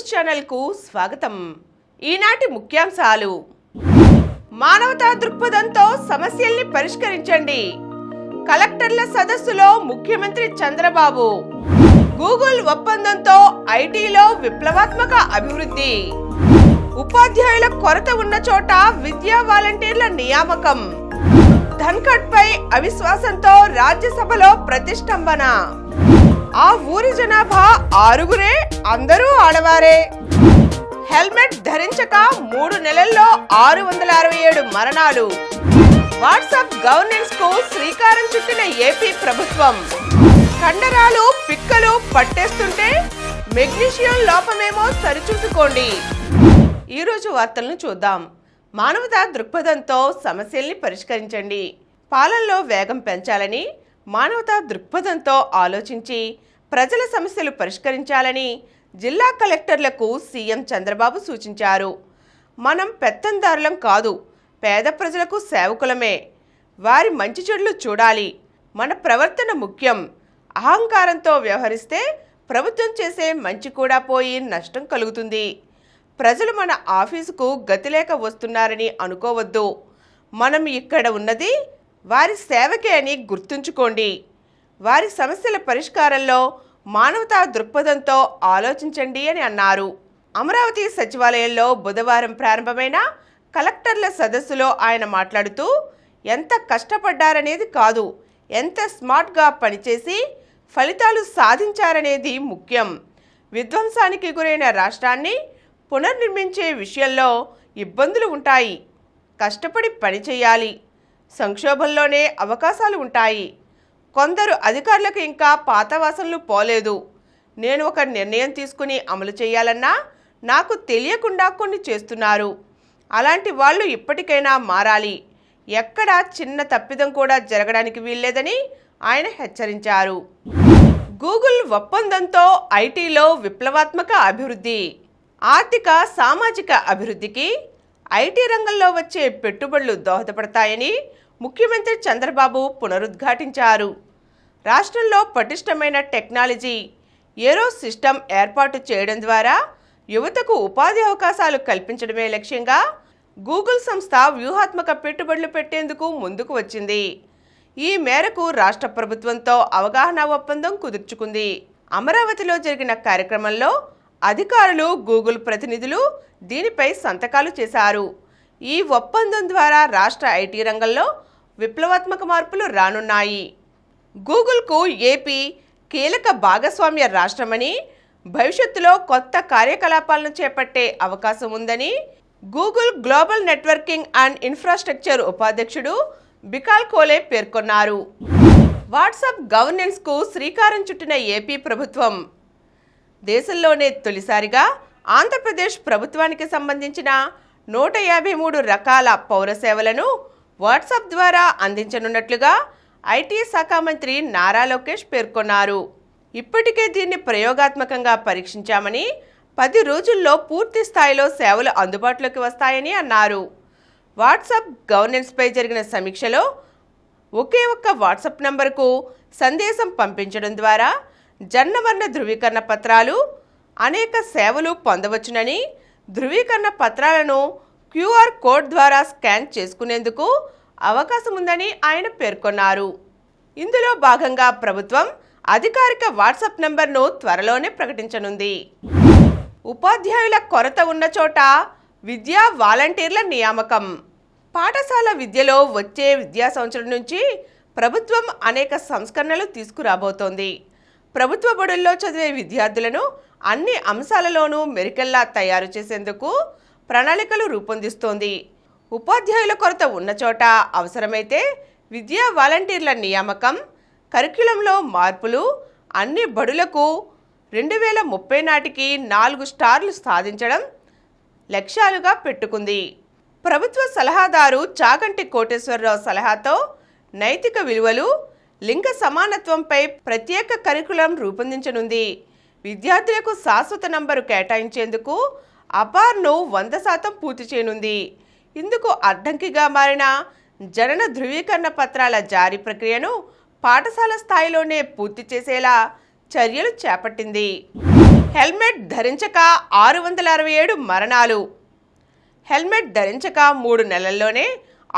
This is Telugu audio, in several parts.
న్యూస్ ఛానల్కు స్వాగతం. ఈనాటి ముఖ్యాంశాలు: మానవతా దృక్పథంతో సమస్యల్ని పరిష్కరించండి. కలెక్టర్ల సదస్సులో ముఖ్యమంత్రి చంద్రబాబు. గూగుల్ ఒప్పందంతో ఐటీలో విప్లవాత్మక అభివృద్ధి. ఉపాధ్యాయుల కొరత ఉన్న చోట విద్యా వాలంటీర్ల నియామకం. ధన్ఖడ్పై అవిశ్వాసంతో రాజ్యసభలో ప్రతిష్టంభన. ఆ ఊరి జనాభా 6, అందరూ ఆడవారే. హెల్మెట్ ధరించక 3 నెలల్లో 667 మరణాలు. వాట్సాప్ గవర్నెన్స్ కు శ్రీకారం చుట్టిన ఏపీ ప్రభుత్వం. కండరాలు పిక్కలు పట్టేస్తుంటే మెగ్నీషియం లోపమేమో సరిచూసుకోండి. ఈరోజు వార్తలను చూద్దాం. మానవతా దృక్పథంతో సమస్యల్ని పరిష్కరించండి. పాలనలో వేగం పెంచాలని, మానవతా దృక్పథంతో ఆలోచించి ప్రజల సమస్యలు పరిష్కరించాలని జిల్లా కలెక్టర్లకు సీఎం చంద్రబాబు సూచించారు. మనం పెత్తందారులం కాదు, పేద ప్రజలకు సేవకులమే. వారి మంచి చెడులు చూడాలి. మన ప్రవర్తన ముఖ్యం. అహంకారంతో వ్యవహరిస్తే ప్రభుత్వం చేసే మంచి కూడా పోయి నష్టం కలుగుతుంది. ప్రజలు మన ఆఫీసుకు గతిలేక వస్తున్నారని అనుకోవద్దు. మనం ఇక్కడ ఉన్నది వారి సేవకే అని గుర్తుంచుకోండి. వారి సమస్యల పరిష్కారంలో మానవతా దృక్పథంతో ఆలోచించండి అని అన్నారు. అమరావతి సచివాలయంలో బుధవారం ప్రారంభమైన కలెక్టర్ల సదస్సులో ఆయన మాట్లాడుతూ, ఎంత కష్టపడ్డారనేది కాదు, ఎంత స్మార్ట్గా పనిచేసి ఫలితాలు సాధించారనేది ముఖ్యం. విధ్వంసానికి గురైన రాష్ట్రాన్ని పునర్నిర్మించే విషయంలో ఇబ్బందులు ఉంటాయి. కష్టపడి పనిచేయాలి. సంక్షోభంలోనే అవకాశాలు ఉంటాయి. కొందరు అధికారులకు ఇంకా పాత వాసనలు పోలేదు. నేను ఒక నిర్ణయం తీసుకుని అమలు చేయాలన్నా నాకు తెలియకుండా కొన్ని చేస్తున్నారు. అలాంటి వాళ్ళు ఇప్పటికైనా మారాలి. ఎక్కడా చిన్న తప్పిదం కూడా జరగడానికి వీల్లేదని ఆయన హెచ్చరించారు. గూగుల్ ఒప్పందంతో ఐటీలో విప్లవాత్మక అభివృద్ధి. ఆర్థిక సామాజిక అభివృద్ధికి ఐటీ రంగంలో వచ్చే పెట్టుబడులు దోహదపడతాయని ముఖ్యమంత్రి చంద్రబాబు పునరుద్ఘాటించారు. రాష్ట్రంలో పటిష్టమైన టెక్నాలజీ ఏరో సిస్టమ్ ఏర్పాటు చేయడం ద్వారా యువతకు ఉపాధి అవకాశాలు కల్పించడమే లక్ష్యంగా గూగుల్ సంస్థ వ్యూహాత్మక పెట్టుబడులు పెట్టేందుకు ముందుకు వచ్చింది. ఈ మేరకు రాష్ట్ర ప్రభుత్వంతో అవగాహన ఒప్పందం కుదుర్చుకుంది. అమరావతిలో జరిగిన కార్యక్రమంలో అధికారులు, గూగుల్ ప్రతినిధులు దీనిపై సంతకాలు చేశారు. ఈ ఒప్పందం ద్వారా రాష్ట్ర ఐటీ రంగంలో విప్లవాత్మక మార్పులు రానున్నాయి. గూగుల్కు ఏపీ కీలక భాగస్వామ్య రాష్ట్రమని, భవిష్యత్తులో కొత్త కార్యకలాపాలను చేపట్టే అవకాశం ఉందని Google global networking and infrastructure ఉపాధ్యక్షుడు బికాల్ కోలే పేర్కొన్నారు. వాట్సాప్ గవర్నెన్స్ కు శ్రీకారం చుట్టిన ఏపీ ప్రభుత్వం. దేశంలోనే తొలిసారిగా ఆంధ్రప్రదేశ్ ప్రభుత్వానికి సంబంధించిన 153 రకాల పౌర సేవలను వాట్సాప్ ద్వారా అందించనున్నట్లుగా ఐటీ శాఖ మంత్రి నారా లోకేష్ పేర్కొన్నారు. ఇప్పటికే దీన్ని ప్రయోగాత్మకంగా పరీక్షించామని, 10 రోజుల్లో పూర్తి స్థాయిలో సేవలు అందుబాటులోకి వస్తాయని అన్నారు. వాట్సాప్ గవర్నెన్స్పై జరిగిన సమీక్షలో ఒకే ఒక్క వాట్సాప్ నంబర్కు సందేశం పంపించడం ద్వారా జన్మవర్ణ ధృవీకరణ పత్రాలు, అనేక సేవలు పొందవచ్చునని, ధృవీకరణ పత్రాలను QR కోడ్ ద్వారా స్కాన్ చేసుకునేందుకు అవకాశం ఉందని ఆయన పేర్కొన్నారు. ఇందులో భాగంగా ప్రభుత్వం అధికారిక వాట్సాప్ నంబర్ను త్వరలోనే ప్రకటించనుంది. ఉపాధ్యాయుల కొరత ఉన్న చోట విద్యా వాలంటీర్ల నియామకం. పాఠశాల విద్యలో వచ్చే విద్యా సంవత్సరం నుంచి ప్రభుత్వం అనేక సంస్కరణలు తీసుకురాబోతోంది. ప్రభుత్వ బడుల్లో చదివే విద్యార్థులను అన్ని అంశాలలోనూ మెరికల్లా తయారు చేసేందుకు ప్రణాళికలు రూపొందిస్తోంది. ఉపాధ్యాయుల కొరత ఉన్న చోట అవసరమైతే విద్యా వాలంటీర్ల నియామకం, కరిక్యులంలో మార్పులు, అన్ని బడులకు 2030 నాటికి 4 స్టార్లు సాధించడం లక్ష్యాలుగా పెట్టుకుంది. ప్రభుత్వ సలహాదారు చాగంటి కోటేశ్వరరావు సలహాతో నైతిక విలువలు, లింగ సమానత్వంపై ప్రత్యేక కరికులం రూపొందించనుంది. విద్యార్థులకు శాశ్వత నంబరు కేటాయించేందుకు అపార్ను 100% పూర్తి చేయనుంది. ఇందుకు అడ్డంకిగా మారిన జనన ధృవీకరణ పత్రాల జారీ ప్రక్రియను పాఠశాల స్థాయిలోనే పూర్తి చేసేలా చర్యలు చేపట్టింది. హెల్మెట్ ధరించక 667 మరణాలు. హెల్మెట్ ధరించక 3 నెలల్లోనే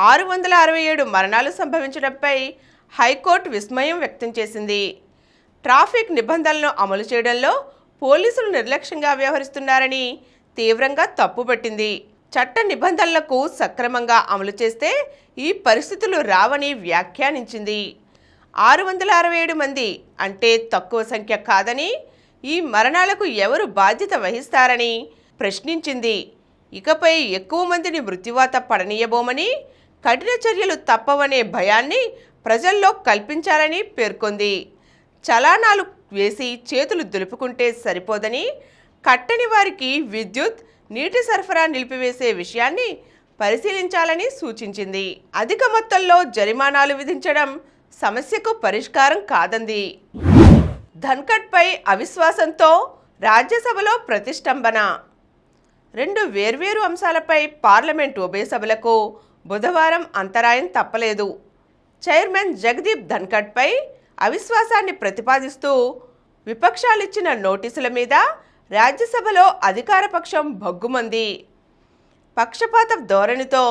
667 మరణాలు సంభవించడంపై హైకోర్టు విస్మయం వ్యక్తం చేసింది. ట్రాఫిక్ నిబంధనలను అమలు చేయడంలో పోలీసులు నిర్లక్ష్యంగా వ్యవహరిస్తున్నారని తీవ్రంగా తప్పుపట్టింది. చట్ట నిబంధనలకు సక్రమంగా అమలు చేస్తే ఈ పరిస్థితులు రావని వ్యాఖ్యానించింది. 667 మంది అంటే తక్కువ సంఖ్య కాదని, ఈ మరణాలకు ఎవరు బాధ్యత వహిస్తారని ప్రశ్నించింది. ఇకపై ఎక్కువ మందిని మృత్యువాత పడనీయబోమని, కఠిన చర్యలు తప్పవనే భయాన్ని ప్రజల్లో కల్పించాలని పేర్కొంది. చలానాలు వేసి చేతులు దులుపుకుంటే సరిపోదని, కట్టని వారికి విద్యుత్, నీటి సరఫరా నిలిపివేసే విషయాన్ని పరిశీలించాలని సూచించింది. అధిక మొత్తంలో జరిమానాలు విధించడం సమస్యకు పరిష్కారం కాదంది. ధన్ఖడ్పై అవిశ్వాసంతో రాజ్యసభలో ప్రతిష్టంభన. 2 వేర్వేరు అంశాలపై పార్లమెంటు ఉభయ సభలకు బుధవారం అంతరాయం తప్పలేదు. చైర్మన్ జగదీప్ ధన్ఖడ్పై అవిశ్వాసాన్ని ప్రతిపాదిస్తూ విపక్షాలిచ్చిన నోటీసుల మీద రాజ్యసభలో అధికారపక్షం భగ్గుమంది. పక్షపాత ధోరణితో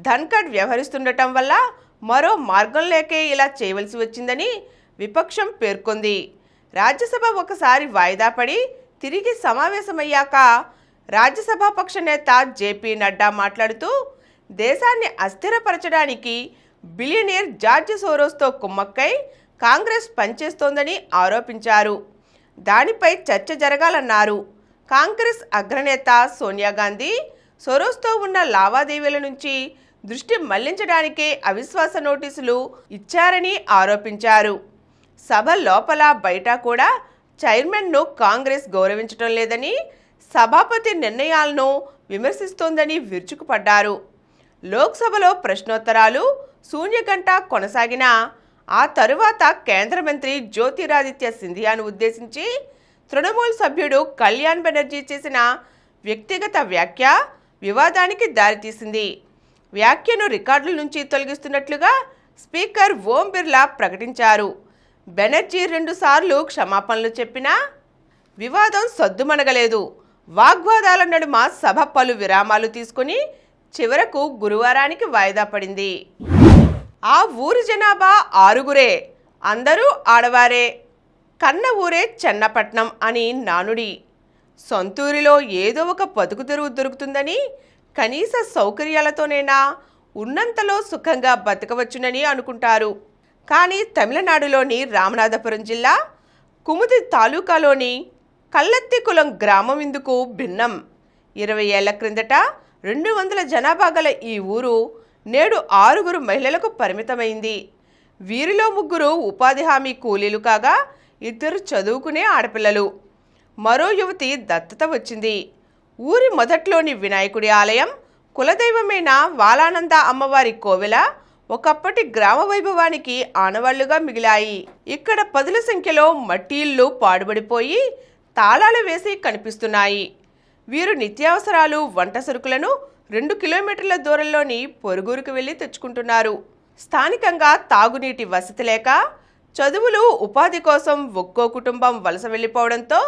ధన్ఖడ్ వ్యవహరిస్తుండటం వల్ల మరో మార్గం లేకే ఇలా చేయవలసి వచ్చిందని విపక్షం పేర్కొంది. రాజ్యసభ ఒకసారి వాయిదా పడి తిరిగి సమావేశమయ్యాక రాజ్యసభాపక్ష నేత జేపీ నడ్డా మాట్లాడుతూ, దేశాన్ని అస్థిరపరచడానికి బిలియనీర్ జార్జ్ సోరోస్తో కుమ్మక్కై కాంగ్రెస్ పనిచేస్తోందని ఆరోపించారు. దానిపై చర్చ జరగాలన్నారు. కాంగ్రెస్ అగ్రనేత సోనియా గాంధీ సోరోస్తో ఉన్న లావాదేవీల నుంచి దృష్టి మళ్లించడానికే అవిశ్వాస నోటీసులు ఇచ్చారని ఆరోపించారు. సభ లోపల బయట కూడా చైర్మన్ను కాంగ్రెస్ గౌరవించడం లేదని, సభాపతి నిర్ణయాలను విమర్శిస్తోందని విరుచుకుపడ్డారు. లోక్సభలో ప్రశ్నోత్తరాలు శూన్యగంట కొనసాగినా ఆ తరువాత కేంద్ర మంత్రి జ్యోతిరాదిత్య సింధియాను ఉద్దేశించి తృణమూల్ సభ్యుడు కళ్యాణ్ బెనర్జీ చేసిన వ్యక్తిగత వ్యాఖ్య వివాదానికి దారితీసింది. వ్యాఖ్యను రికార్డుల నుంచి తొలగిస్తున్నట్లుగా స్పీకర్ ఓం బిర్లా ప్రకటించారు. బెనర్జీ 2 సార్లు క్షమాపణలు చెప్పినా వివాదం సద్దుమణగలేదు. వాగ్వాదాల నడుమ సభ పలు విరామాలు తీసుకుని చివరకు గురువారానికి వాయిదా పడింది. ఆ ఊరి జనాభా 6గురే, అందరూ ఆడవారే. కన్న ఊరే చెన్నపట్నం అని నానుడి. సొంతూరిలో ఏదో ఒక బతుకు తెరువు దొరుకుతుందని, కనీస సౌకర్యాలతోనైనా ఉన్నంతలో సుఖంగా బతకవచ్చునని అనుకుంటారు. కానీ తమిళనాడులోని రామనాథపురం జిల్లా కుముది తాలూకాలోని కల్లత్తికులం గ్రామం ఇందుకు భిన్నం. 20 ఏళ్ల క్రిందట 200 జనాభా గల ఈ ఊరు నేడు 6గురు మహిళలకు పరిమితమైంది. వీరిలో 3 ఉపాధి హామీ కూలీలు కాగా 2 చదువుకునే ఆడపిల్లలు. మరో యువతి దత్తత వచ్చింది. ఊరి మొదట్లోని వినాయకుడి ఆలయం, కులదైవమైన వాలానంద అమ్మవారి కోవెల ఒకప్పటి గ్రామ వైభవానికి ఆనవాళ్లుగా మిగిలాయి. ఇక్కడ పదుల సంఖ్యలో మట్టి ఇళ్ళు పాడుబడిపోయి తాళాలు వేసి కనిపిస్తున్నాయి. వీరు నిత్యావసరాలు, వంట సరుకులను 2 కిలోమీటర్ల దూరంలోని పొరుగురికి వెళ్లి తెచ్చుకుంటున్నారు. స్థానికంగా తాగునీటి వసతి లేక, చదువులు, ఉపాధి కోసం ఒక్కో కుటుంబం వలస వెళ్లిపోవడంతో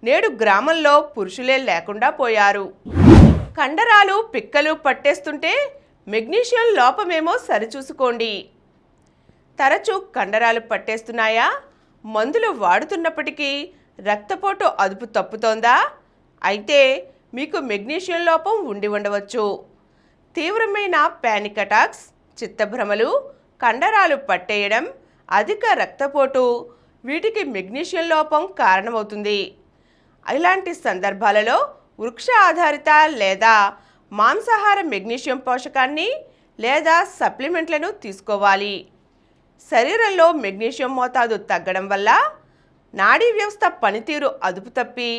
నేడు గ్రామంలో పురుషులే లేకుండా పోయారు. కండరాలు, పిక్కలు పట్టేస్తుంటే మెగ్నీషియం లోపమేమో సరిచూసుకోండి. తరచూ కండరాలు పట్టేస్తున్నాయా? మందులు వాడుతున్నప్పటికీ రక్తపోటు అదుపు తప్పుతోందా? అయితే మీకు మెగ్నీషియం లోపం ఉండి ఉండవచ్చు. తీవ్రమైన పానిక్ అటాక్స్, చిత్తభ్రమలు, కండరాలు పట్టేయడం, అధిక రక్తపోటు వీటికి మెగ్నీషియం లోపం కారణమవుతుంది. ఇలాంటి సందర్భాలలో వృక్ష ఆధారిత లేదా మాంసాహార మెగ్నీషియం పోషకాన్ని లేదా సప్లిమెంట్లను తీసుకోవాలి. శరీరంలో మెగ్నీషియం మోతాదు తగ్గడం వల్ల నాడీ వ్యవస్థ పనితీరు అదుపు తప్పి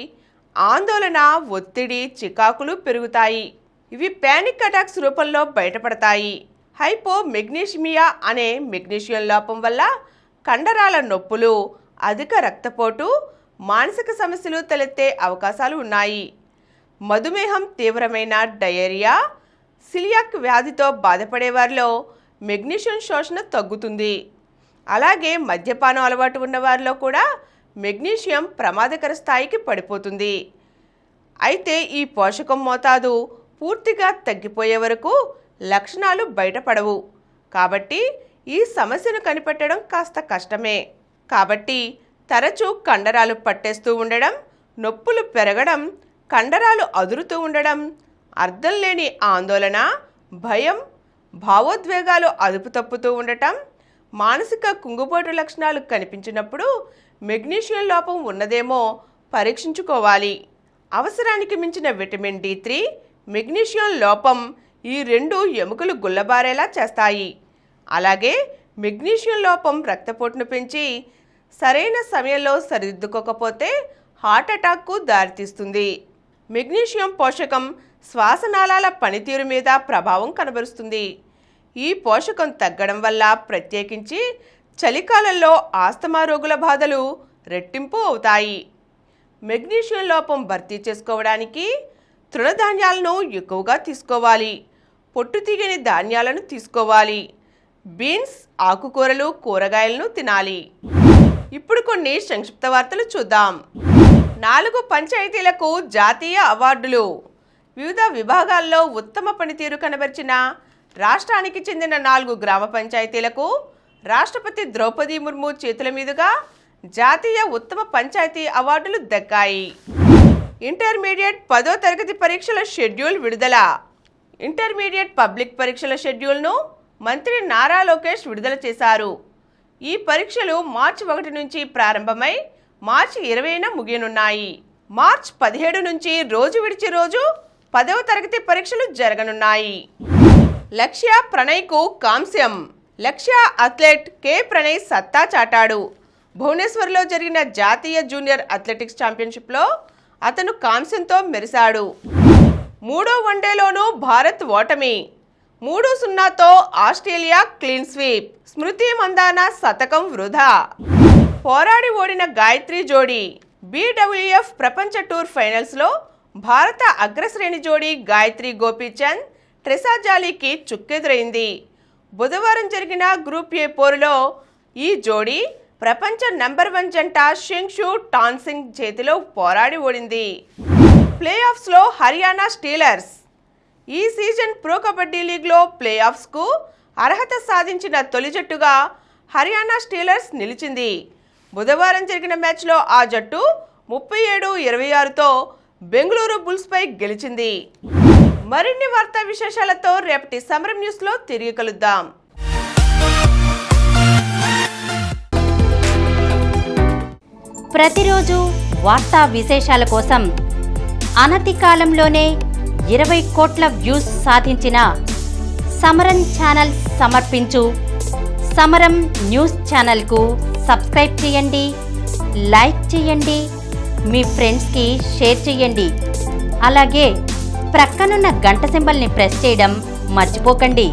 ఆందోళన, ఒత్తిడి, చికాకులు పెరుగుతాయి. ఇవి పానిక్ అటాక్స్ రూపంలో బయటపడతాయి. హైపోమెగ్నీషిమియా అనే మెగ్నీషియం లోపం వల్ల కండరాల నొప్పులు, అధిక రక్తపోటు, మానసిక సమస్యలు తలెత్తే అవకాశాలు ఉన్నాయి. మధుమేహం, తీవ్రమైన డయేరియా, సిలియాక్ వ్యాధితో బాధపడే వారిలో మెగ్నీషియం శోషణ తగ్గుతుంది. అలాగే మద్యపానం అలవాటు ఉన్న వారిలో కూడా మెగ్నీషియం ప్రమాదకర స్థాయికి పడిపోతుంది. అయితే ఈ పోషకం మోతాదు పూర్తిగా తగ్గిపోయే వరకు లక్షణాలు బయటపడవు. కాబట్టి ఈ సమస్యను కనిపెట్టడం కాస్త కష్టమే. కాబట్టి తరచూ కండరాలు పట్టేస్తూ ఉండడం, నొప్పులు పెరగడం, కండరాలు అదురుతూ ఉండడం, అర్థం లేని ఆందోళన, భయం, భావోద్వేగాలు అదుపు తప్పుతూ ఉండటం, మానసిక కుంగుబాటు లక్షణాలు కనిపించినప్పుడు మెగ్నీషియం లోపం ఉన్నదేమో పరీక్షించుకోవాలి. అవసరానికి మించిన విటమిన్ D3, మెగ్నీషియం లోపం ఈ రెండు ఎముకలు గుల్లబారేలా చేస్తాయి. అలాగే మెగ్నీషియం లోపం రక్తపోటును పెంచి సరైన సమయంలో సరిదిద్దుకోకపోతే హార్ట్ అటాక్కు దారితీస్తుంది. మెగ్నీషియం పోషకం శ్వాసనాళాల పనితీరు మీద ప్రభావం కనబరుస్తుంది. ఈ పోషకం తగ్గడం వల్ల ప్రత్యేకించి చలికాలంలో ఆస్తమా రోగుల బాధలు రెట్టింపు అవుతాయి. మెగ్నీషియం లోపం భర్తీ చేసుకోవడానికి తృణధాన్యాలను ఎక్కువగా తీసుకోవాలి. పొట్టు తీగని ధాన్యాలను తీసుకోవాలి. బీన్స్, ఆకుకూరలు, కూరగాయలను తినాలి. ఇప్పుడు కొన్ని సంక్షిప్త వార్తలు చూద్దాం. 4 పంచాయతీలకు జాతీయ అవార్డులు. వివిధ విభాగాల్లో ఉత్తమ పనితీరు కనబరిచిన రాష్ట్రానికి చెందిన 4 గ్రామ పంచాయతీలకు రాష్ట్రపతి ద్రౌపది ముర్ము చేతుల మీదుగా జాతీయ ఉత్తమ పంచాయతీ అవార్డులు దక్కాయి. ఇంటర్మీడియట్ 10వ తరగతి పరీక్షల షెడ్యూల్ విడుదల. ఇంటర్మీడియట్ పబ్లిక్ పరీక్షల షెడ్యూల్ను మంత్రి నారా లోకేష్ విడుదల చేశారు. ఈ పరీక్షలు మార్చి 1 నుంచి ప్రారంభమై మార్చి 20న ముగియనున్నాయి. మార్చి 17 నుంచి రోజు విడిచి రోజు 10వ తరగతి పరీక్షలు జరగనున్నాయి. లక్ష్య ప్రణయ్కు కాంస్యం. లక్ష్య అథ్లెట్ కె ప్రణయ్ సత్తా చాటాడు. భువనేశ్వర్లో జరిగిన జాతీయ జూనియర్ అథ్లెటిక్స్ ఛాంపియన్షిప్లో అతను కాంస్యంతో మెరిశాడు. 3వ వన్డేలోనూ భారత్ ఓటమి. 3-0తో ఆస్ట్రేలియా క్లీన్ స్వీప్. స్మృతి మందాన శతకం వృధా. పోరాడి ఓడిన గాయత్రి జోడీ. BWF ప్రపంచ టూర్ ఫైనల్స్లో భారత అగ్రశ్రేణి జోడీ గాయత్రి గోపీచంద్, ట్రెసా జాలీకి చుక్కెదురైంది. బుధవారం జరిగిన గ్రూప్ ఏ పోరులో ఈ జోడీ ప్రపంచ నెంబర్ 1 జంట షెంగ్షు టాన్సింగ్ చేతిలో పోరాడి ఓడింది. ప్లే ఆఫ్స్లో హర్యానా స్టీలర్స్. ఈ సీజన్ ప్రో కబడ్డీ లీగ్లో ప్లే ఆఫ్స్కు అర్హత సాధించిన తొలి జట్టుగా హర్యానా స్టీలర్స్ నిలిచింది. బుధవారం జరిగిన మ్యాచ్లో ఆ జట్టు 37-26తో బెంగళూరు బుల్స్పై గెలిచింది. మరిన్ని వార్తా విశేషాలతో రేపటి సమరం న్యూస్లో తిరిగి కలుద్దాం. ప్రతిరోజు వార్తా విశేషాల కోసం అనతి కాలంలోనే 20 కోట్ల వ్యూస్ సాధించిన సమరం ఛానల్ సమర్పించు సమరం న్యూస్ ఛానల్కు సబ్స్క్రైబ్ చేయండి, లైక్ చేయండి, మీ ఫ్రెండ్స్కి షేర్ చేయండి. అలాగే ప్రక్కనున్న గంట సింబల్ని ప్రెస్ చేయడం మర్చిపోకండి.